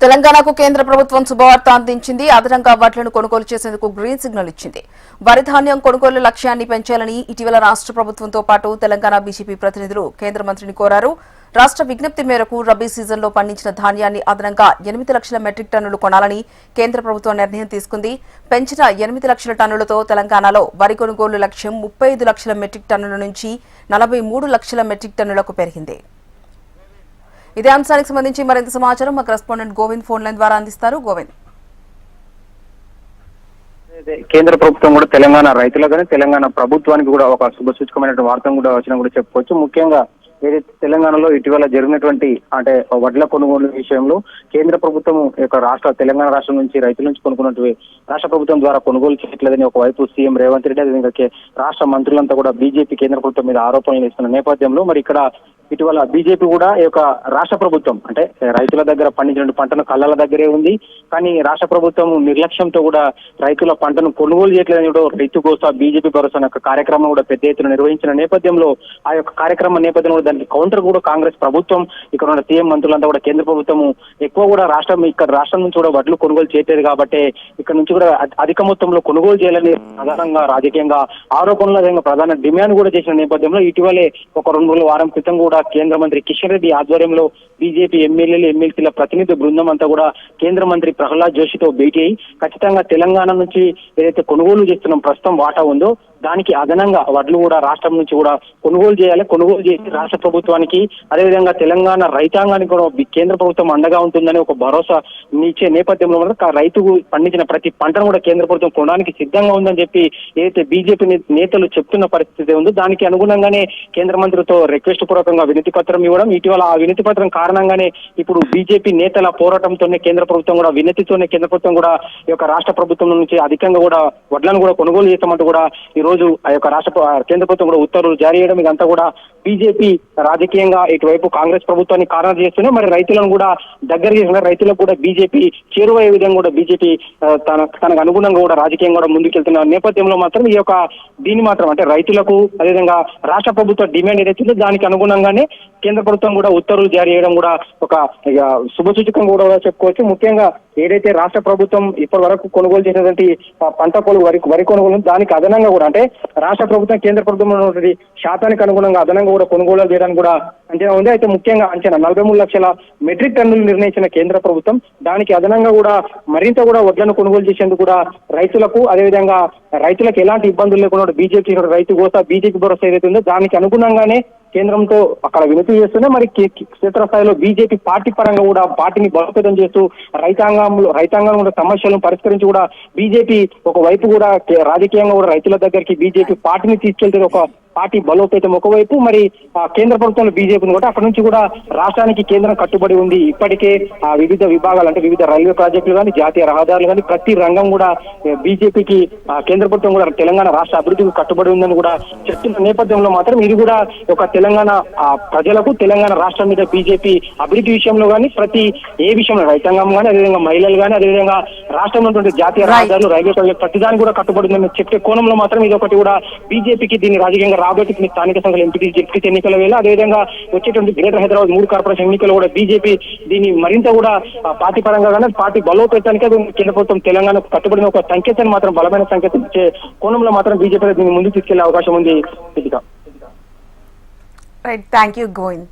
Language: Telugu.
తెలంగాణకు కేంద్ర ప్రభుత్వం శుభవార్త అందించింది. అదనంగా వడ్లను కొనుగోలు చేసేందుకు గ్రీన్ సిగ్నల్ ఇచ్చింది. వరి ధాన్యం కొనుగోలు లక్ష్యాన్ని పెంచాలని ఇటీవల రాష్ట్ర ప్రభుత్వంతో పాటు తెలంగాణ బీజేపీ ప్రతినిధులు కేంద్ర మంత్రిని కోరారు. రాష్ట్ర విజ్ఞప్తి మేరకు రబీ సీజన్లో పండించిన ధాన్యాన్ని అదనంగా 8 లక్షల మెట్రిక్ టన్నులు కొనాలని కేంద్ర ప్రభుత్వం నిర్ణయం తీసుకుంది. పెంచిన 8 లక్షల టన్నులతో తెలంగాణలో వరి కొనుగోలు లక్ష్యం 35 లక్షల మెట్రిక్ టన్నుల నుంచి 43 లక్షల మెట్రిక్ టన్నులకు పెరిగింది. ఇదే అంశానికి సంబంధించి మరింత సమాచారం మా కరెస్పాండెంట్ గోవింద్ ఫోన్ లైన్ ద్వారా అందిస్తారు. గోవింద్, కేంద్ర ప్రభుత్వం కూడా తెలంగాణ రైతులకు తెలంగాణ ప్రభుత్వానికి కూడా ఒక శుభసూచకమైన వార్త కూడా వచ్చినా కూడా చెప్పుకోవచ్చు. ముఖ్యంగా ఏదైతే తెలంగాణలో ఇటీవల జరిగినటువంటి అంటే వడ్ల కొనుగోలు విషయంలో కేంద్ర ప్రభుత్వం యొక్క తెలంగాణ రాష్ట్రం నుంచి రైతుల నుంచి కొనుక్కున్నట్టు రాష్ట్ర ప్రభుత్వం ద్వారా కొనుగోలు చేయట్లేదని ఒకవైపు సీఎం రేవంత్ రెడ్డి అదేవిధంగా రాష్ట్ర మంత్రులంతా కూడా బీజేపీ కేంద్ర ప్రభుత్వం మీద ఆరోపణలు చేస్తున్న నేపథ్యంలో మరి ఇక్కడ ఇటీవల బీజేపీ కూడా ఈ యొక్క రాష్ట్ర ప్రభుత్వం అంటే రైతుల దగ్గర పండించిన పంటను కళ్ళల దగ్గరే ఉంది. కానీ రాష్ట్ర ప్రభుత్వం నిర్లక్ష్యంతో కూడా రైతుల పంటను కొనుగోలు చేయట్లేదని కూడా రైతు కోసా బీజేపీ భరోసా యొక్క కార్యక్రమం కూడా పెద్ద ఎత్తున నిర్వహించిన నేపథ్యంలో ఆ యొక్క కార్యక్రమం నేపథ్యంలో దానికి కౌంటర్ కూడా కాంగ్రెస్ ప్రభుత్వం ఇక్కడ ఉన్న సీఎం మంత్రులంతా కూడా కేంద్ర ప్రభుత్వం ఎక్కువ కూడా రాష్ట్రం నుంచి కూడా వడ్లు కొనుగోలు చేయలేదు కాబట్టి ఇక్కడ నుంచి కూడా అధిక మొత్తంలో కొనుగోలు చేయాలని ప్రధానంగా రాజకీయంగా ఆరోపణలు ప్రధాన డిమాండ్ కూడా చేసిన నేపథ్యంలో ఇటీవలే ఒక 2 వారం క్రితం కూడా కేంద్ర మంత్రి కిషన్ రెడ్డి ఆధ్వర్యంలో బీజేపీ ఎమ్మెల్యేలు ఎమ్మెల్సీల ప్రతినిధి బృందం అంతా కూడా కేంద్ర మంత్రి ప్రహ్లాద్ జోషితో భేటీ అయి ఖచ్చితంగా తెలంగాణ నుంచి ఏదైతే కొనుగోలు చేస్తున్న ప్రస్తుతం వాటా ఉందో దానికి అదనంగా వడ్లు కూడా రాష్ట్రం నుంచి కూడా కొనుగోలు చేయాలి. కొనుగోలు చేసి రాష్ట్ర ప్రభుత్వానికి అదేవిధంగా తెలంగాణ రైతాంగానికి కూడా కేంద్ర ప్రభుత్వం అండగా ఉంటుందని ఒక భరోసా ఇచ్చే నేపథ్యంలో రైతు పండించిన ప్రతి పంటను కూడా కేంద్ర ప్రభుత్వం కొనడానికి సిద్ధంగా ఉందని చెప్పి ఏదైతే బీజేపీ నేతలు చెప్తున్న పరిస్థితి ఉందో దానికి అనుగుణంగానే కేంద్ర మంత్రితో రిక్వెస్ట్ పూర్వకంగా వినతి పత్రం ఇవ్వడం, ఇటీవల ఆ వినతి పత్రం కారణంగానే ఇప్పుడు బీజేపీ నేతల పోరాటంతోనే కేంద్ర ప్రభుత్వం కూడా వినతితోనే కేంద్ర ప్రభుత్వం కూడా ఈ యొక్క రాష్ట్ర ప్రభుత్వం నుంచి అధికంగా కూడా వడ్లను కూడా కొనుగోలు చేస్తామంటూ కూడా ఈ రోజు ఆ యొక్క కేంద్ర ప్రభుత్వం కూడా ఉత్తర్వులు జారీ చేయడం ఇదంతా కూడా బీజేపీ రాజకీయంగా ఇటువైపు కాంగ్రెస్ ప్రభుత్వాన్ని కారణం చేస్తూనే మరి రైతులను కూడా దగ్గర చేసిన రైతులకు కూడా బీజేపీ చేరువయ్యే విధంగా కూడా బీజేపీ తనకు అనుగుణంగా కూడా రాజకీయంగా కూడా ముందుకెళ్తున్న నేపథ్యంలో మాత్రం ఈ యొక్క దీన్ని మాత్రం అంటే రైతులకు అదేవిధంగా రాష్ట్ర ప్రభుత్వ డిమాండ్ ఏదైతే దానికి అనుగుణంగానే కేంద్ర ప్రభుత్వం కూడా ఉత్తర్వులు జారీ చేయడం కూడా ఒక శుభసూచకం కూడా చెప్పుకోవచ్చు. ముఖ్యంగా ఏదైతే రాష్ట్ర ప్రభుత్వం ఇప్పటి వరకు కొనుగోలు చేసినటువంటి పంట వరి కొనుగోలు దానికి అదనంగా కూడా అంటే రాష్ట్ర ప్రభుత్వం కేంద్ర ప్రభుత్వం ఉన్నటువంటి శాతానికి అనుగుణంగా అదనంగా కూడా కొనుగోలు చేయడానికి కూడా అంచనా ఉంది. అయితే ముఖ్యంగా అంచనా 43 లక్షల మెట్రిక్ టన్నులు నిర్ణయించిన కేంద్ర ప్రభుత్వం దానికి అదనంగా కూడా మరింత కూడా వడ్లను కొనుగోలు చేసేందుకు కూడా రైతులకు అదేవిధంగా రైతులకు ఎలాంటి ఇబ్బందులు లేకుండా బీజేపీ రైతు కోసా బీజేపీ భరోసా ఏదైతే ఉందో దానికి అనుగుణంగానే కేంద్రంతో అక్కడ వినతి చేస్తూనే మరి క్షేత్రస్థాయిలో బీజేపీ పార్టీ పరంగా కూడా పార్టీని బలోపేతం చేస్తూ రైతాంగం కూడా సమస్యలను పరిష్కరించి కూడా బీజేపీ ఒకవైపు కూడా రాజకీయంగా కూడా రైతుల దగ్గరికి బీజేపీ పార్టీని తీసుకెళ్తే ఒక పార్టీ బలోపేతం ఒకవైపు మరి కేంద్ర ప్రభుత్వంలో బీజేపీని కూడా అక్కడ నుంచి కూడా రాష్ట్రానికి కేంద్రం కట్టుబడి ఉంది. ఇప్పటికే వివిధ విభాగాలు అంటే వివిధ రైల్వే ప్రాజెక్టులు కానీ జాతీయ రహదారులు కానీ ప్రతి రంగం కూడా బీజేపీకి కేంద్ర ప్రభుత్వం కూడా తెలంగాణ రాష్ట్ర అభివృద్ధికి కట్టుబడి ఉందని కూడా చెప్తున్న నేపథ్యంలో మాత్రం ఇది కూడా ఒక తెలంగాణ ప్రజలకు తెలంగాణ రాష్ట్రం మీద బీజేపీ అభివృద్ధి విషయంలో కానీ ప్రతి ఏ విషయంలో రైతాంగం కానీ అదేవిధంగా మహిళలు కానీ అదేవిధంగా రాష్ట్రంలో ఉన్నటువంటి జాతీయ రహదారులు రైల్వే ప్రాజెక్టు ప్రతిదాన్ని కూడా కట్టుబడి ఉందని చెప్పే కోణంలో మాత్రం ఇది ఒకటి కూడా బీజేపీకి దీన్ని రాజకీయంగా రాబోయే స్థానిక సంఘాల ఎంపీ జెడ్పీ ఎన్నికల వేళ అదేవిధంగా వచ్చేటువంటి గ్రేటర్ హైదరాబాద్ 3 కార్పొరేషన్ ఎన్నికలు కూడా బీజేపీ దీన్ని మరింత కూడా పార్టీ పరంగా కానీ పార్టీ బలోపేతానికి కేంద్ర ప్రభుత్వం తెలంగాణకు కట్టుబడిన ఒక సంకేతాన్ని మాత్రం బలమైన సంకేతం ఇచ్చే కోణంలో మాత్రం బీజేపీ దీన్ని ముందుకు తీసుకెళ్లే అవకాశం ఉంది. Right, thank you Govind.